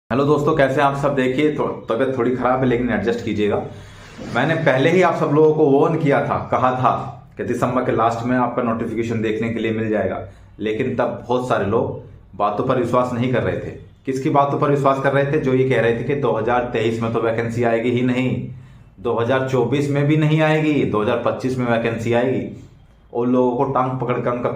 Hello दोस्तों, कैसे हैं आप सब। देखिए तबीयत थोड़ी खराब है लेकिन एडजस्ट कीजिएगा। मैंने पहले ही आप सब लोगों को वार्न किया था, कहा था कि दिसंबर के लास्ट में आपका नोटिफिकेशन देखने के लिए मिल जाएगा। लेकिन तब बहुत सारे लोग बातों पर विश्वास नहीं कर रहे थे। किसकी बातों पर विश्वास कर रहे थे? जो ये कह रहे थे कि 2023 में तो वैकेंसी आएगी ही नहीं, 2024 में भी नहीं आएगी, 2025 में वैकेंसी आएगी। और लोगों को टांग पकड़कर उनका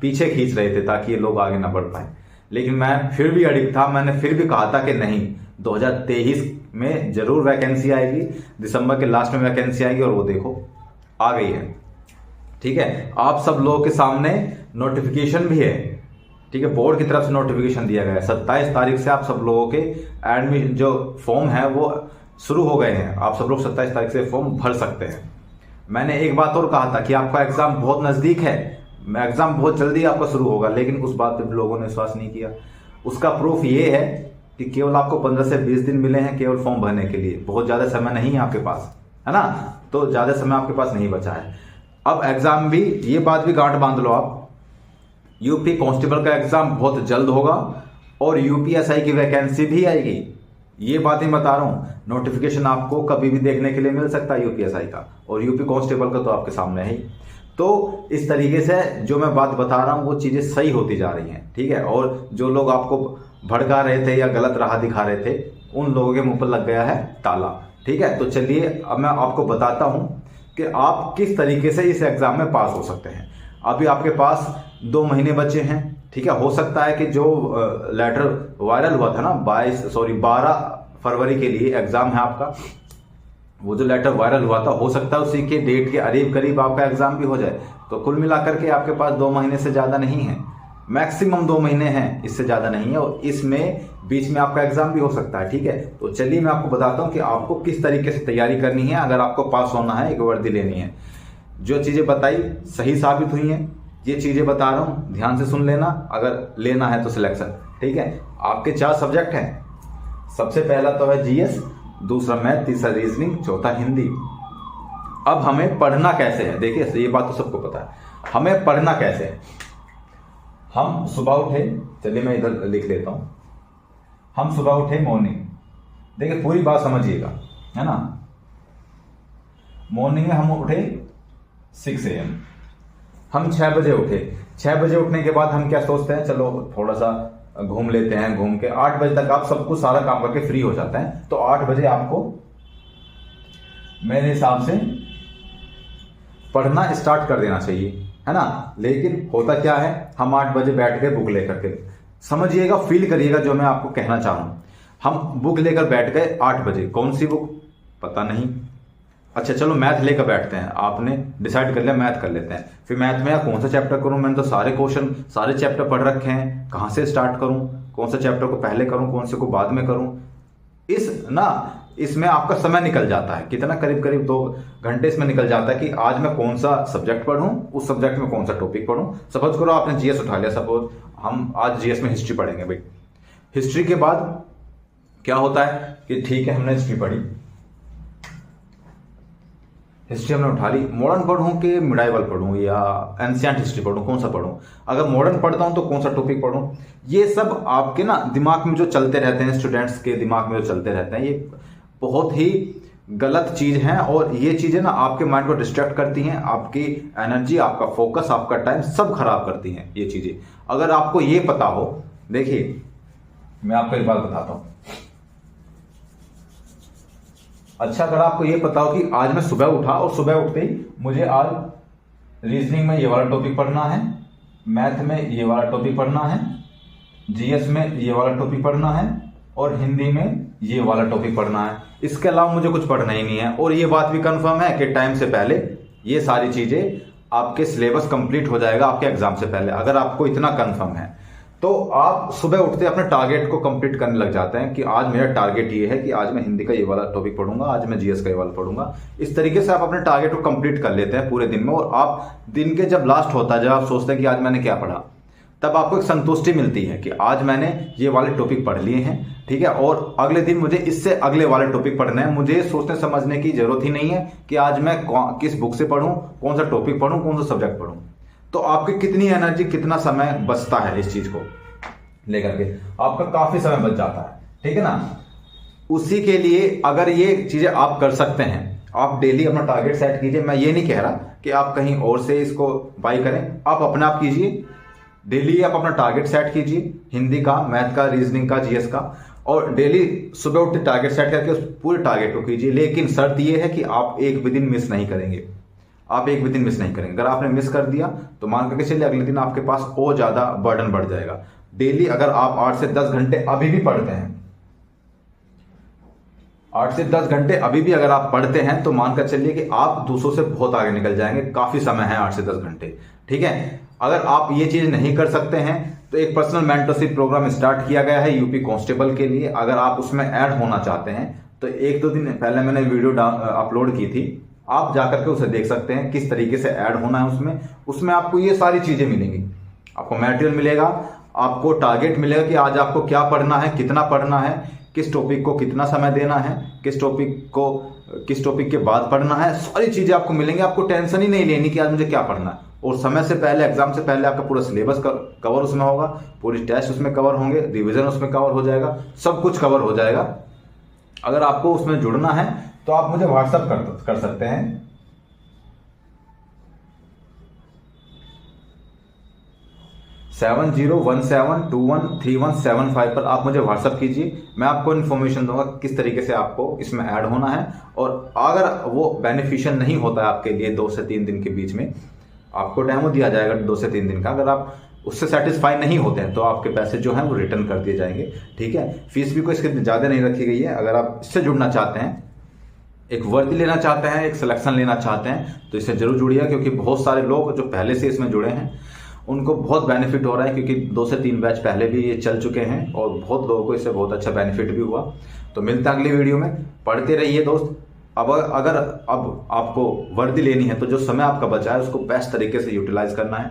पीछे खींच रहे थे ताकि ये लोग आगे ना बढ़ पाए। लेकिन मैं फिर भी अड़िग था। मैंने फिर भी कहा था कि नहीं, 2023 में जरूर वैकेंसी आएगी, दिसंबर के लास्ट में वैकेंसी आएगी। और वो देखो आ गई है। ठीक है, आप सब लोगों के सामने नोटिफिकेशन भी है। ठीक है, बोर्ड की तरफ से नोटिफिकेशन दिया गया है। 27 तारीख से आप सब लोगों के एडमिशन जो फॉर्म है वो शुरू हो गए हैं। आप सब लोग 27 तारीख से फॉर्म भर सकते हैं। मैंने एक बात और कहा था कि आपका एग्जाम बहुत नजदीक है, एग्जाम बहुत जल्दी आपका शुरू होगा। लेकिन उस बात पे लोगों ने विश्वास नहीं किया। उसका प्रूफ ये है कि केवल आपको 15 से 20 दिन मिले हैं केवल फॉर्म भरने के लिए। बहुत ज्यादा समय नहीं है आपके पास, है ना। तो ज्यादा समय आपके पास नहीं बचा है। अब एग्जाम भी, ये बात भी गांठ बांध लो आप, यूपी कांस्टेबल का एग्जाम बहुत जल्द होगा और यूपीएसआई की वैकेंसी भी आएगी। ये बात ही बता रहा हूं। नोटिफिकेशन आपको कभी भी देखने के लिए मिल सकता है यूपीएसआई का, और यूपी कांस्टेबल का तो आपके सामने है ही। तो इस तरीके से जो मैं बात बता रहा हूं वो चीजें सही होती जा रही हैं। ठीक है, और जो लोग आपको भड़का रहे थे या गलत राह दिखा रहे थे, उन लोगों के मुंह पर लग गया है ताला। ठीक है, तो चलिए अब मैं आपको बताता हूं कि आप किस तरीके से इस एग्जाम में पास हो सकते हैं। अभी आपके पास 2 महीने बचे हैं। ठीक है, हो सकता है कि जो लेटर वायरल हुआ था ना 12 फरवरी के लिए एग्जाम है आपका, वो जो लेटर वायरल हुआ था हो सकता है उसी के डेट के करीब आपका एग्जाम भी हो जाए। तो कुल मिलाकर के आपके पास 2 महीने से ज्यादा नहीं है, मैक्सिमम 2 महीने हैं, इससे ज्यादा नहीं है। और इसमें बीच में आपका एग्जाम भी हो सकता है। ठीक है, तो चलिए मैं आपको बताता हूं कि आपको किस तरीके से तैयारी करनी है अगर आपको पास होना है, एक वर्दी लेनी है। जो चीजें बताई सही साबित हुई हैं, ये चीजें बता रहा हूं, ध्यान से सुन लेना अगर लेना है तो सिलेक्शन। ठीक है, आपके 4 सब्जेक्ट हैं। सबसे पहला तो है जीएस, दूसरा मैथ, तीसरा रीजनिंग, चौथा हिंदी। अब हमें पढ़ना कैसे है, देखिए ये बात तो सबको पता है, हमें पढ़ना कैसे है। हम सुबह उठे, चलिए मैं इधर लिख लेता हूं। हम सुबह उठे मॉर्निंग, देखिए पूरी बात समझिएगा, है ना। मॉर्निंग में हम उठे 6 AM, हम 6 बजे उठे। 6 बजे उठने के बाद हम क्या सोचते हैं, चलो थोड़ा सा घूम लेते हैं। घूम के 8 बजे तक आप सब कुछ सारा काम करके फ्री हो जाते हैं। तो 8 बजे आपको मेरे हिसाब से पढ़ना स्टार्ट कर देना चाहिए, है ना। लेकिन होता क्या है, हम 8 बजे बैठ के बुक लेकर के, समझिएगा, फील करिएगा जो मैं आपको कहना चाह रहा हूं। हम बुक लेकर बैठ गए 8 बजे, कौन सी बुक पता नहीं। अच्छा चलो मैथ लेकर बैठते हैं, आपने डिसाइड कर लिया मैथ कर लेते हैं। फिर मैथ में कौन सा चैप्टर करूं, मैंने तो सारे क्वेश्चन सारे चैप्टर पढ़ रखे हैं, कहां से स्टार्ट करूं, कौन सा चैप्टर को पहले करूं, कौन से को बाद में करूं। इसमें आपका समय निकल जाता है कितना, करीब करीब 2 घंटे इसमें निकल जाता है कि आज मैं कौन सा सब्जेक्ट पढ़ूं, उस सब्जेक्ट में कौन सा टॉपिक पढ़ूं। सपोज करो आपने जीएस उठा लिया, सपोज हम आज जीएस में हिस्ट्री पढ़ेंगे भाई। हिस्ट्री के बाद क्या होता है कि ठीक है हमने हिस्ट्री पढ़ी, हिस्ट्री हमने उठा ली, मॉडर्न पढ़ूं कि मिडाइवल पढ़ूं या एंशिएंट हिस्ट्री पढ़ूं, कौन सा पढ़ूं। अगर मॉडर्न पढ़ता हूं तो कौन सा टॉपिक पढ़ूं। ये सब आपके ना दिमाग में जो चलते रहते हैं, स्टूडेंट्स के दिमाग में जो चलते रहते हैं, ये बहुत ही गलत चीज है। और ये चीजें ना आपके माइंड को डिस्ट्रैक्ट करती हैं, आपकी एनर्जी, आपका फोकस, आपका टाइम सब खराब करती हैं ये चीजें। अगर आपको ये पता हो, देखिए मैं आपको एक बात बताता हूं। अच्छा, अगर आपको ये पता हो कि आज मैं सुबह उठा और सुबह उठते ही मुझे आज रीजनिंग में ये वाला टॉपिक पढ़ना है, मैथ में ये वाला टॉपिक पढ़ना है, जीएस में ये वाला टॉपिक पढ़ना है और हिंदी में ये वाला टॉपिक पढ़ना है, इसके अलावा मुझे कुछ पढ़ना ही नहीं है। और ये बात भी कंफर्म है कि टाइम से पहले ये सारी चीजें आपके सिलेबस कंप्लीट हो जाएगा आपके एग्जाम से पहले। अगर आपको इतना कंफर्म है तो आप सुबह उठते अपने टारगेट को कंप्लीट करने लग जाते हैं कि आज मेरा टारगेट ये है कि आज मैं हिंदी का ये वाला टॉपिक पढ़ूंगा, आज मैं जीएस का ये वाला पढ़ूंगा। इस तरीके से आप अपने टारगेट को कंप्लीट कर लेते हैं पूरे दिन में। और आप दिन के जब लास्ट होता है, जब आप सोचते हैं कि आज मैंने क्या पढ़ा, तब आपको एक संतुष्टि मिलती है कि आज मैंने ये वाले टॉपिक पढ़ लिए हैं। ठीक है, और अगले दिन मुझे इससे अगले वाले टॉपिक पढ़ने हैं। मुझे सोचने समझने की जरूरत ही नहीं है कि आज मैं किस बुक से पढ़ूं, कौन सा टॉपिक पढ़ूं, कौन सा सब्जेक्ट पढ़ूं। तो आपकी कितनी एनर्जी, कितना समय बचता है इस चीज को लेकर के, आपका काफी समय बच जाता है। ठीक है ना। उसी के लिए अगर ये चीजें आप कर सकते हैं, आप डेली अपना टारगेट सेट कीजिए। मैं ये नहीं कह रहा कि आप कहीं और से इसको बाई करें, आप अपने आप कीजिए। डेली आप अपना टारगेट सेट कीजिए, हिंदी का, मैथ का, रीजनिंग का, जीएस का, और डेली सुबह उठते टारगेट सेट करके उस पूरे टारगेट को कीजिए। लेकिन शर्त यह है कि आप एक भी दिन मिस नहीं करेंगे, आप एक भी दिन मिस नहीं करेंगे। अगर आपने मिस कर दिया तो मान करके चलिए अगले दिन आपके पास और ज्यादा बर्डन बढ़ जाएगा। डेली अगर आप 8 से 10 घंटे अभी भी पढ़ते हैं, 8 से 10 घंटे अभी भी अगर आप पढ़ते हैं, तो मानकर चलिए कि आप दूसरों से बहुत आगे निकल जाएंगे। काफी समय है 8 से 10 घंटे, ठीक है। अगर आप ये चीज नहीं कर सकते हैं तो एक पर्सनल मेंटरशिप प्रोग्राम स्टार्ट किया गया है यूपी कांस्टेबल के लिए। अगर आप उसमें ऐड होना चाहते हैं तो 1-2 दिन पहले मैंने वीडियो अपलोड की थी, आप जाकर के उसे देख सकते हैं किस तरीके से ऐड होना है उसमें। उसमें आपको ये सारी चीजें मिलेंगी, आपको मटेरियल मिलेगा, आपको टारगेट मिलेगा कि आज आपको क्या पढ़ना है, कितना पढ़ना है, किस टॉपिक को कितना समय देना है, किस टॉपिक के बाद पढ़ना है, सारी चीजें आपको मिलेंगी। आपको टेंशन ही नहीं लेनी कि आज मुझे क्या पढ़ना है। और समय से पहले, एग्जाम से पहले आपका पूरा सिलेबस कवर उसमें होगा, पूरी टेस्ट उसमें कवर होंगे, रिवीजन उसमें कवर हो जाएगा, सब कुछ कवर हो जाएगा। अगर आपको उसमें जुड़ना है तो आप मुझे व्हाट्सएप कर सकते हैं। सेवन 017213175 पर आप मुझे व्हाट्सअप कीजिए। मैं आपको इन्फॉर्मेशन दूंगा किस तरीके से आपको इसमें ऐड होना है। और अगर वो बेनिफिशियल नहीं होता है आपके लिए 2 से 3 दिन के बीच में, आपको डेमो दिया जाएगा 2 से 3 दिन का। अगर आप उससे सेटिस्फाई नहीं होते हैं तो आपके पैसे जो हैं वो रिटर्न कर दिए जाएंगे, ठीक है। फीस भी कोई इसके ज़्यादा नहीं रखी गई है। अगर आप इससे जुड़ना चाहते हैं, एक वर्दी लेना चाहते हैं, एक सिलेक्शन लेना चाहते हैं, तो इससे जरूर जुड़िए, क्योंकि बहुत सारे लोग जो पहले से इसमें जुड़े हैं उनको बहुत बेनिफिट हो रहा है, क्योंकि 2 से 3 बैच पहले भी ये चल चुके हैं और बहुत लोगों को इससे बहुत अच्छा बेनिफिट भी हुआ। तो मिलते हैं अगली वीडियो में। पढ़ते रहिए दोस्त। अब आपको वर्दी लेनी है तो जो समय आपका बचा है उसको बेस्ट तरीके से यूटिलाइज करना है।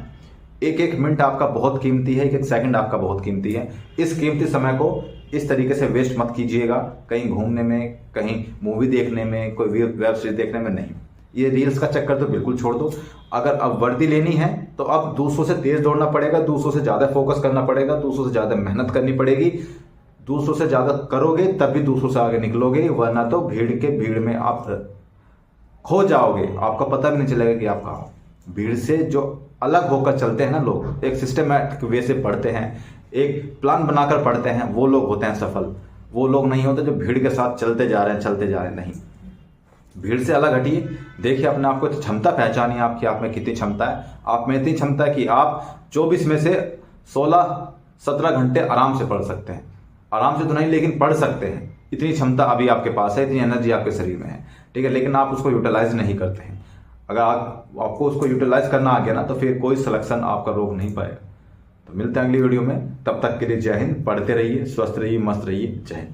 एक मिनट आपका बहुत कीमती है, एक सेकंड आपका बहुत कीमती है। इस कीमती समय को इस तरीके से वेस्ट मत कीजिएगा, कहीं घूमने में, कहीं मूवी देखने में, कोई वेब सीरीज देखने में नहीं। ये रील्स का चक्कर तो बिल्कुल छोड़ दो। अगर अब वर्दी लेनी है तो अब दूसरों से तेज दौड़ना पड़ेगा, दूसरों से ज्यादा फोकस करना पड़ेगा, दूसरों से ज्यादा मेहनत करनी पड़ेगी। दूसरों से ज्यादा करोगे तभी दूसरों से आगे निकलोगे, वरना तो भीड़ में आप खो जाओगे, आपका पता भी नहीं चलेगा कि आप कहाँ हो। भीड़ से जो अलग होकर चलते हैं ना लोग, एक सिस्टमैटिक वे से पढ़ते हैं, एक प्लान बनाकर पढ़ते हैं, वो लोग होते हैं सफल। वो लोग नहीं होते जो भीड़ के साथ चलते जा रहे हैं। नहीं, भीड़ से अलग हटिए, देखिए अपने आप को, क्षमता पहचानिए आपकी, आप में कितनी क्षमता है। आप में इतनी क्षमता है कि आप 24 में से 16-17 घंटे आराम से पढ़ सकते हैं। आराम से तो नहीं, लेकिन पढ़ सकते हैं। इतनी क्षमता अभी आपके पास है, इतनी एनर्जी आपके शरीर में है, ठीक है। लेकिन आप उसको यूटिलाइज नहीं करते हैं। अगर आपको उसको यूटिलाइज करना आ गया ना, तो फिर कोई सिलेक्शन आपका रोक नहीं पाएगा। तो मिलते हैं अगली वीडियो में, तब तक के लिए जय हिंद। पढ़ते रहिए, स्वस्थ रहिए, मस्त रहिए। जय हिंद।